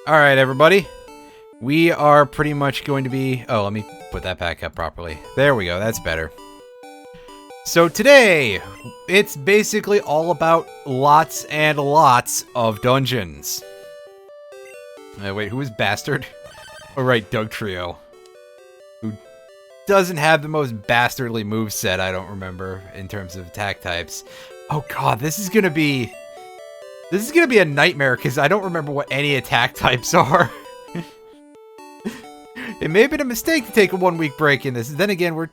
Alright, everybody. We are pretty much going to be... Oh, let me put that back up properly. There we go, that's better. So today, it's basically all about lots and lots of dungeons. Wait, who is Bastard? Oh right, Doug Trio. Who doesn't have the most bastardly moveset, I don't remember, in terms of attack types. Oh god, this is gonna be a nightmare, because I don't remember what any attack types are. It may have been a mistake to take a 1 week break in this. Then again, we're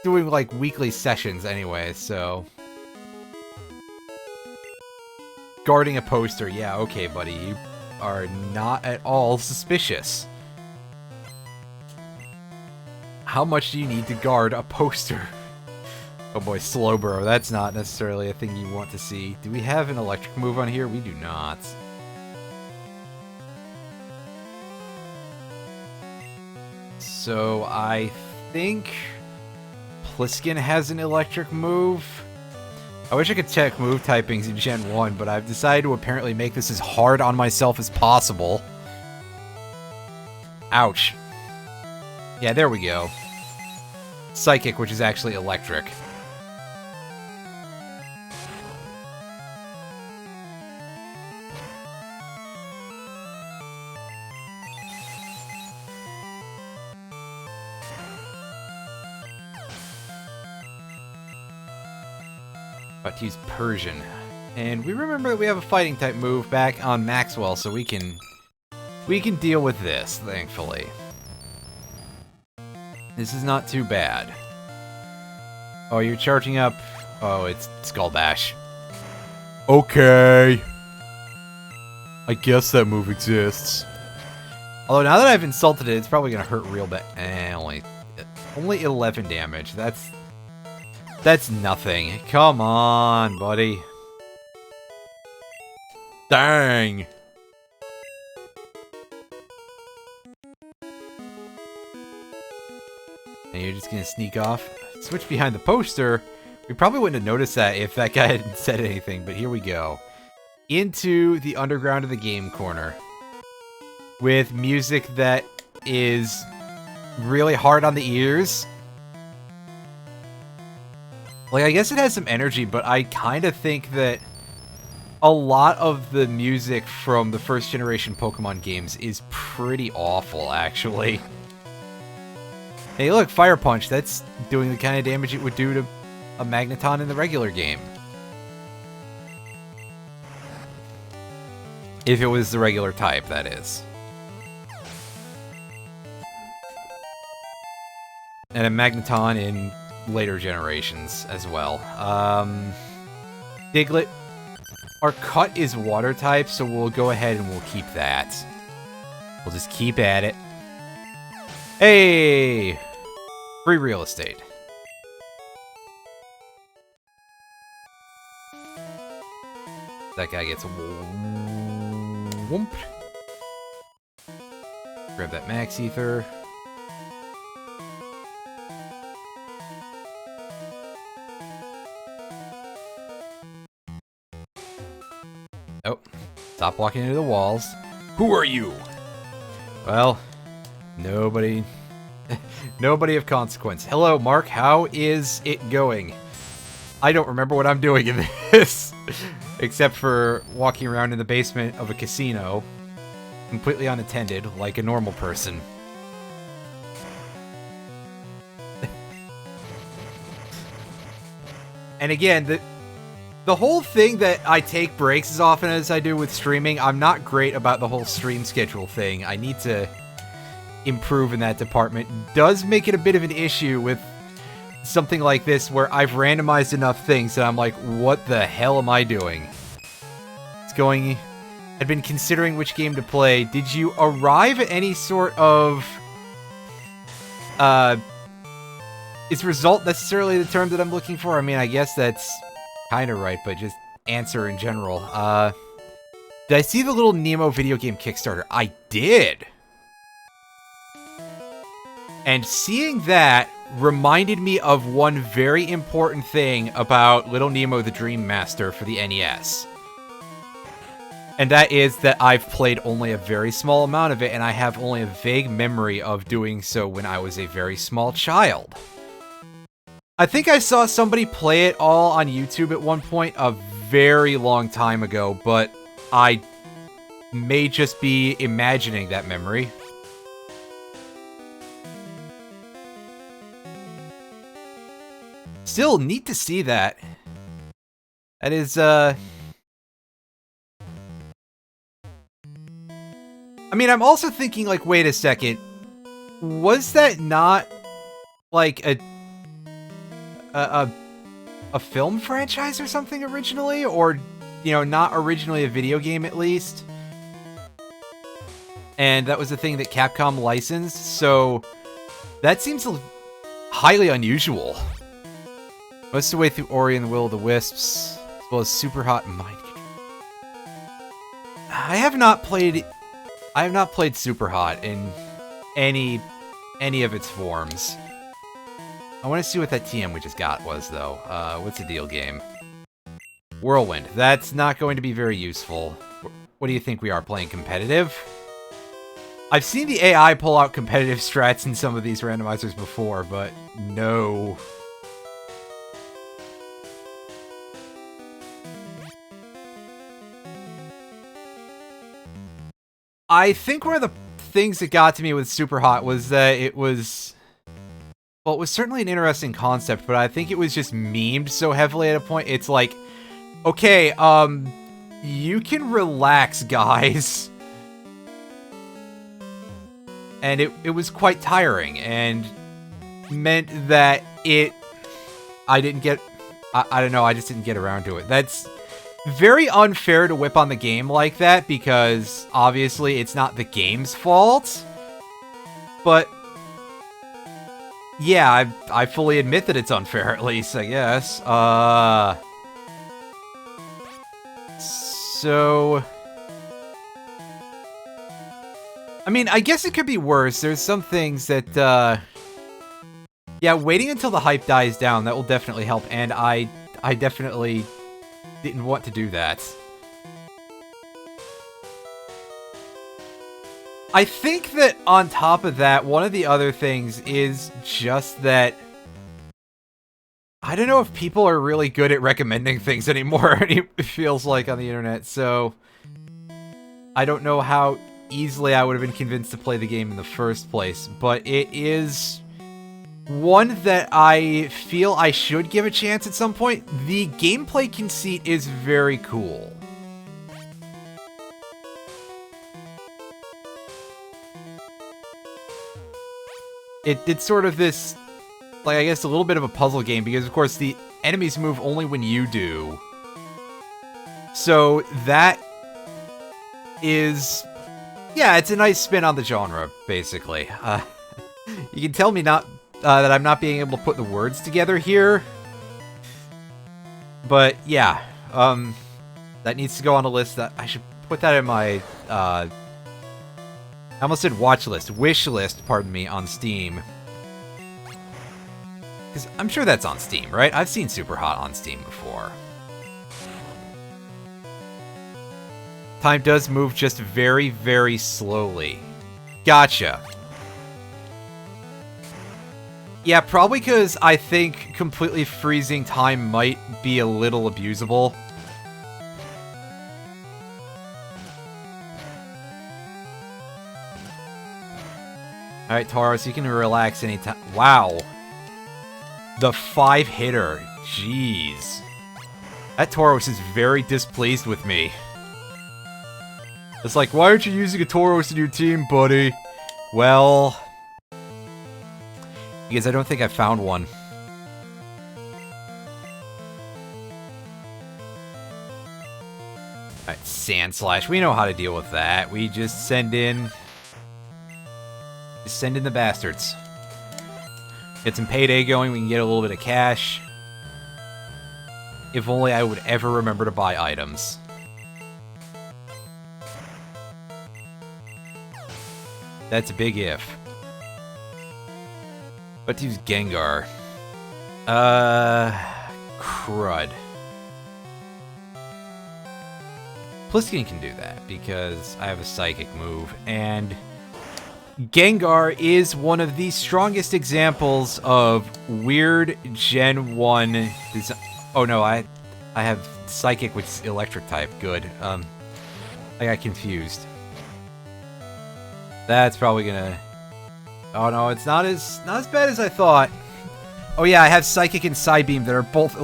doing, like, weekly sessions anyway, so... Guarding a poster. Yeah, okay, buddy. You are not at all suspicious. How much do you need to guard a poster? Oh boy, Slowbro. That's not necessarily a thing you want to see. Do we have an electric move on here? We do not. So I think Pliskin has an electric move. I wish I could check move typings in Gen 1, but I've decided to apparently make this as hard on myself as possible. Ouch. Yeah, there we go. Psychic, which is actually electric. About to use Persian. And we remember that we have a fighting type move back on Maxwell, so we can deal with this, thankfully. This is not too bad. Oh, you're charging up. Oh, it's Skull Bash. Okay. I guess that move exists. Although now that I've insulted it, it's probably gonna hurt real bad. Only 11 damage. That's nothing. Come on, buddy. Dang. And you're just gonna sneak off? Switch behind the poster? We probably wouldn't have noticed that if that guy hadn't said anything, but here we go. Into the underground of the game corner. With music that is really hard on the ears. Like, I guess it has some energy, but I kind of think that a lot of the music from the first generation Pokemon games is pretty awful, actually. Hey, look, Fire Punch. That's doing the kind of damage it would do to a Magneton in the regular game. If it was the regular type, that is. And a Magneton in later generations as well. Diglett. Our cut is water type, so we'll go ahead and we'll keep that. We'll just keep at it. Hey! Free real estate. That guy gets a whoomp. Grab that Max Ether. Oh, stop walking into the walls. Who are you? Well, nobody of consequence. Hello, Mark. How is it going? I don't remember what I'm doing in this. Except for walking around in the basement of a casino. Completely unattended, like a normal person. And again, the whole thing that I take breaks as often as I do with streaming, I'm not great about the whole stream schedule thing. I need to improve in that department. Does make it a bit of an issue with something like this where I've randomized enough things that I'm like, what the hell am I doing? It's going... I'd been considering which game to play. Did you arrive at any sort of... Is result necessarily the term that I'm looking for? I mean, I guess that's kind of right, but just answer in general. Did I see the little Nemo video game Kickstarter? I did! And seeing that reminded me of one very important thing about Little Nemo the Dream Master for the NES. And that is that I've played only a very small amount of it, and I have only a vague memory of doing so when I was a very small child. I think I saw somebody play it all on YouTube at one point a very long time ago, but I may just be imagining that memory. Still, neat to see that. That is, I mean, I'm also thinking, like, wait a second. Was that not, like, a film franchise or something originally? Or, you know, not originally a video game, at least? And that was the thing that Capcom licensed, so that seems highly unusual. Most of the way through Ori and the Will of the Wisps, as well as Super Hot Mind Control. I have not played Super Hot in any of its forms. I want to see what that TM we just got was, though. What's the deal game? Whirlwind. That's not going to be very useful. What do you think we are, playing competitive? I've seen the AI pull out competitive strats in some of these randomizers before, but no. I think one of the things that got to me with Super Hot was that it was... Well, it was certainly an interesting concept, but I think it was just memed so heavily at a point. It's like, okay, you can relax, guys. And it was quite tiring, and meant that I don't know, I just didn't get around to it. That's very unfair to whip on the game like that, because obviously it's not the game's fault. But yeah, I fully admit that it's unfair, at least, I guess. So I mean, I guess it could be worse. There's some things that, yeah, waiting until the hype dies down, that will definitely help, and I definitely didn't want to do that. I think that on top of that, one of the other things is just that I don't know if people are really good at recommending things anymore, it feels like, on the internet, so I don't know how easily I would have been convinced to play the game in the first place, but it is one that I feel I should give a chance at some point. The gameplay conceit is very cool. It's sort of this, like, I guess a little bit of a puzzle game, because of course the enemies move only when you do. So that is, yeah, it's a nice spin on the genre, basically. You can tell me that I'm not being able to put the words together here. But yeah, that needs to go on a list. That I should put that in my, I almost said watch list, wish list, pardon me, on Steam. Because I'm sure that's on Steam, right? I've seen Super Hot on Steam before. Time does move just very, very slowly. Gotcha. Yeah, probably because I think completely freezing time might be a little abusable. Alright, Tauros, you can relax anytime. Wow. The 5-hitter. Jeez. That Tauros is very displeased with me. It's like, why aren't you using a Tauros in your team, buddy? Well, because I don't think I found one. Alright, Sand Slash. We know how to deal with that. We just send in... Just send in the bastards. Get some payday going, we can get a little bit of cash. If only I would ever remember to buy items. That's a big if. But to use Gengar. Crud. Pliskin can do that because I have a Psychic move, and Gengar is one of the strongest examples of weird Gen 1 design. Oh no, I have Psychic with Electric type. Good. I got confused. That's probably gonna... Oh no, it's not as bad as I thought. Oh yeah, I have Psychic and Psybeam that are both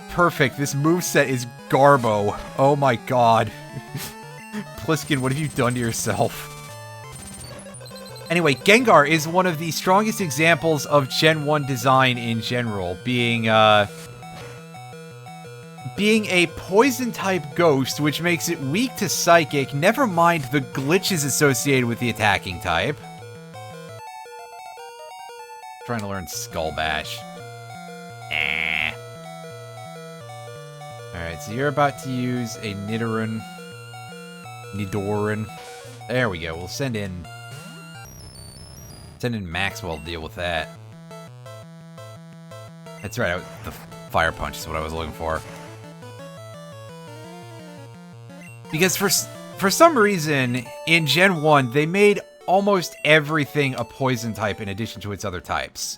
perfect. This moveset is Garbo. Oh my god. Pliskin, what have you done to yourself? Anyway, Gengar is one of the strongest examples of Gen 1 design in general, being a poison-type ghost, which makes it weak to Psychic, never mind the glitches associated with the attacking type. Trying to learn Skull Bash. Alright, so you're about to use a Nidoran. There we go, we'll send in Maxwell to deal with that. That's right, the Fire Punch is what I was looking for. Because for some reason, in Gen 1, they made almost everything a poison type in addition to its other types.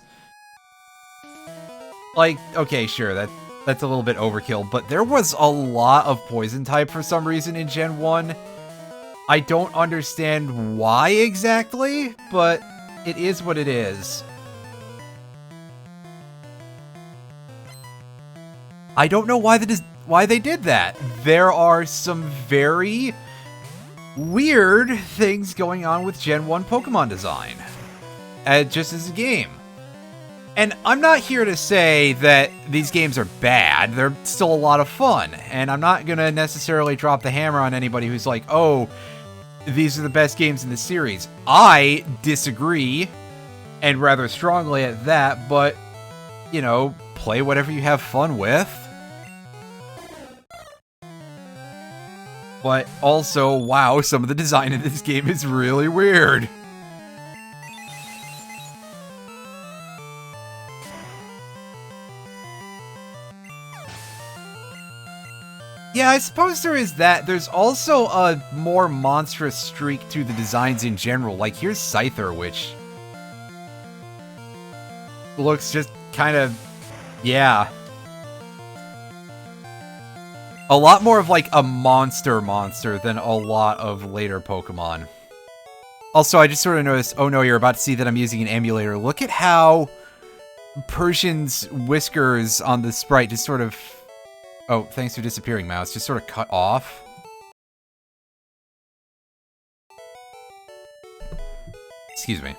Like, okay, sure, that's a little bit overkill, but there was a lot of poison type for some reason in Gen 1. I don't understand why exactly, but it is what it is. I don't know why they did that. There are some very weird things going on with Gen 1 Pokemon design. Just as a game. And I'm not here to say that these games are bad. They're still a lot of fun. And I'm not going to necessarily drop the hammer on anybody who's like, oh, these are the best games in the series. I disagree, and rather strongly at that, but, you know, play whatever you have fun with. But also, wow, some of the design in this game is really weird. Yeah, I suppose there is that. There's also a more monstrous streak to the designs in general. Like, here's Scyther, which looks just kind of... yeah. A lot more of, like, a monster than a lot of later Pokemon. Also, I just sort of noticed... oh no, you're about to see that I'm using an emulator. Look at how Persian's whiskers on the sprite just sort of... oh, thanks for disappearing, Mouse. Just sort of cut off. Excuse me.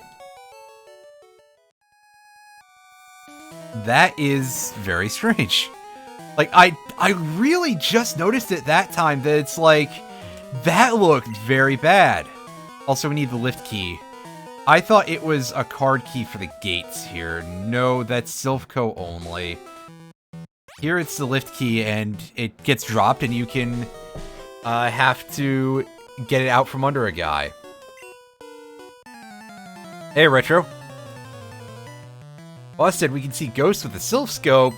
That is very strange. Like, I really just noticed it that time that it's like, that looked very bad. Also, we need the lift key. I thought it was a card key for the gates here. No, that's Silphco only. Here it's the lift key, and it gets dropped, and you can have to get it out from under a guy. Hey, Retro. Well, I said we can see ghosts with the Silph Scope.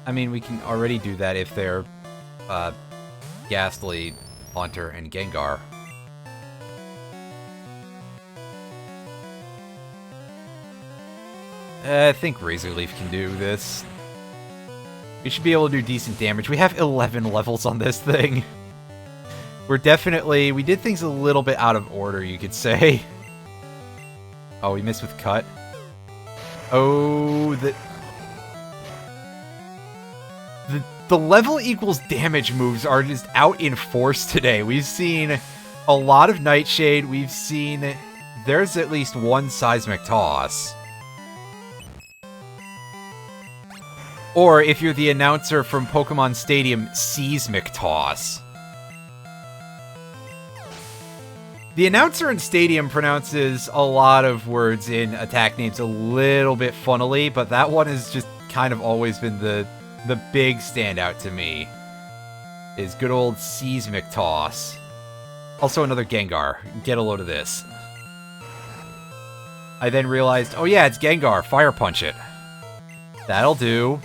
I mean, we can already do that if they're Ghastly, Haunter, and Gengar. I think Razor Leaf can do this. We should be able to do decent damage. We have 11 levels on this thing. We did things a little bit out of order, you could say. Oh, we missed with Cut. Oh, the level equals damage moves are just out in force today. We've seen a lot of Nightshade. We've seen... there's at least one Seismic Toss. Or, if you're the announcer from Pokemon Stadium, Siesmic Toss. The announcer in Stadium pronounces a lot of words in attack names a little bit funnily, but that one has just kind of always been the big standout to me. Is good old Siesmic Toss. Also another Gengar. Get a load of this. I then realized, oh yeah, it's Gengar. Fire Punch it. That'll do.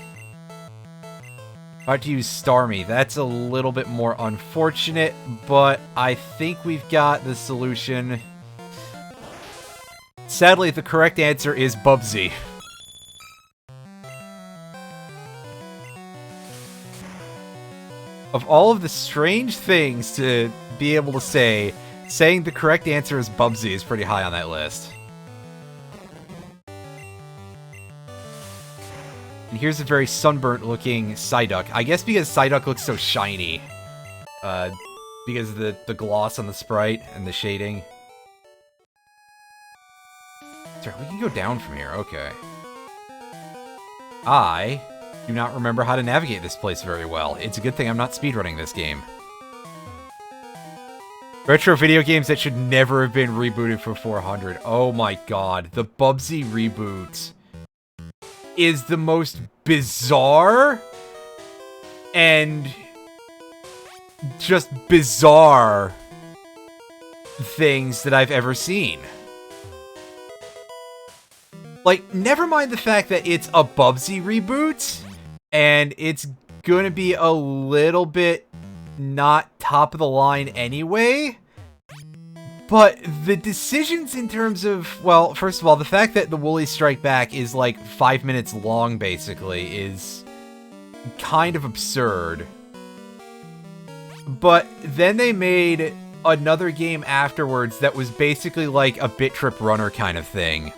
About to use Starmie. That's a little bit more unfortunate, but I think we've got the solution. Sadly, the correct answer is Bubsy. Of all of the strange things to be able to say, saying the correct answer is Bubsy is pretty high on that list. And here's a very sunburnt looking Psyduck. I guess because Psyduck looks so shiny. Because of the gloss on the sprite and the shading. Sorry, we can go down from here, okay. I do not remember how to navigate this place very well. It's a good thing I'm not speedrunning this game. Retro video games that should never have been rebooted for 400. Oh my god. The Bubsy reboot is the most bizarre and just bizarre things that I've ever seen. Like, never mind the fact that it's a Bubsy reboot, and it's gonna be a little bit not top of the line anyway. But the decisions in terms of, well, first of all, the fact that the Woolly Strike Back is like 5 minutes long, basically, is kind of absurd. But then they made another game afterwards that was basically like a Bit Trip Runner kind of thing.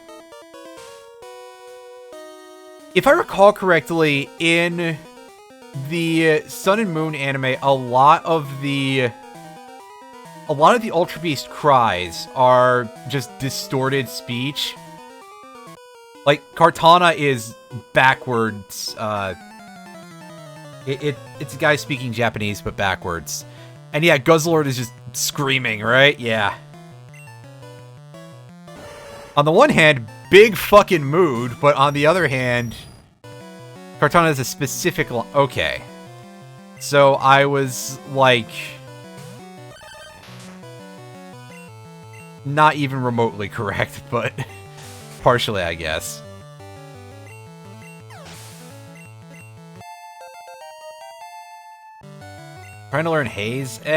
If I recall correctly, in the Sun and Moon anime, a lot of the Ultra Beast cries are just distorted speech. Like, Kartana is backwards, it's a guy speaking Japanese, but backwards. And yeah, Guzzlord is just screaming, right? Yeah. On the one hand, big fucking mood, but on the other hand, Kartana is a specific... Okay. So I was, like... not even remotely correct, but partially, I guess. Trying to learn Haze? Nah.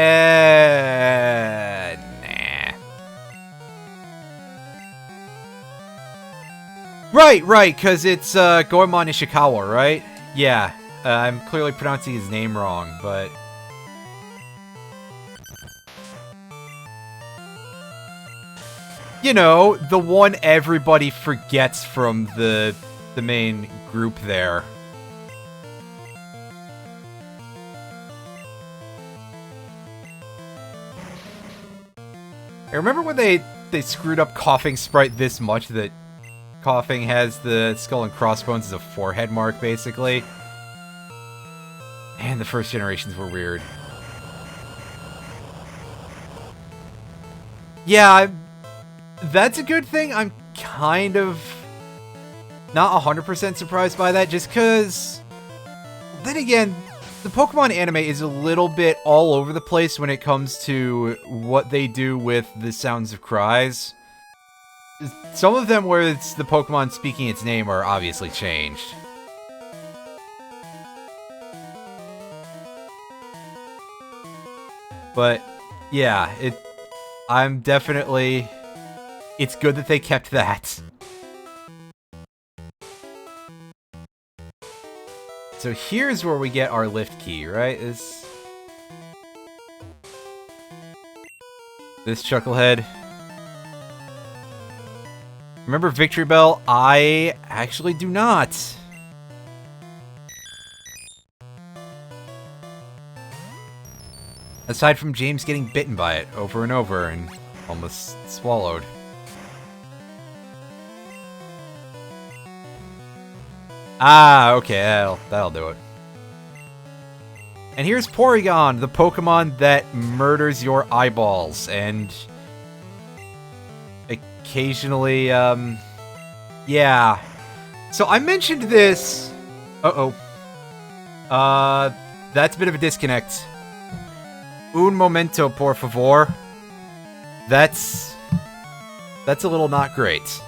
Right, because it's Goemon Ishikawa, right? Yeah, I'm clearly pronouncing his name wrong, but... you know, the one everybody forgets from the main group there. I remember when they screwed up Coughing Sprite this much that Coughing has the skull and crossbones as a forehead mark, basically. And the first generations were weird. Yeah, that's a good thing. I'm kind of not 100% surprised by that, just because... then again, the Pokemon anime is a little bit all over the place when it comes to what they do with the sounds of cries. Some of them where it's the Pokemon speaking its name are obviously changed. But, yeah, I'm definitely... it's good that they kept that. So here's where we get our lift key, right? This Chucklehead. Remember Victory Bell? I actually do not. Aside from James getting bitten by it over and over and almost swallowed. Ah, okay, that'll do it. And here's Porygon, the Pokemon that murders your eyeballs, and occasionally, yeah. So I mentioned this... uh-oh. That's a bit of a disconnect. Un momento, por favor. That's a little not great.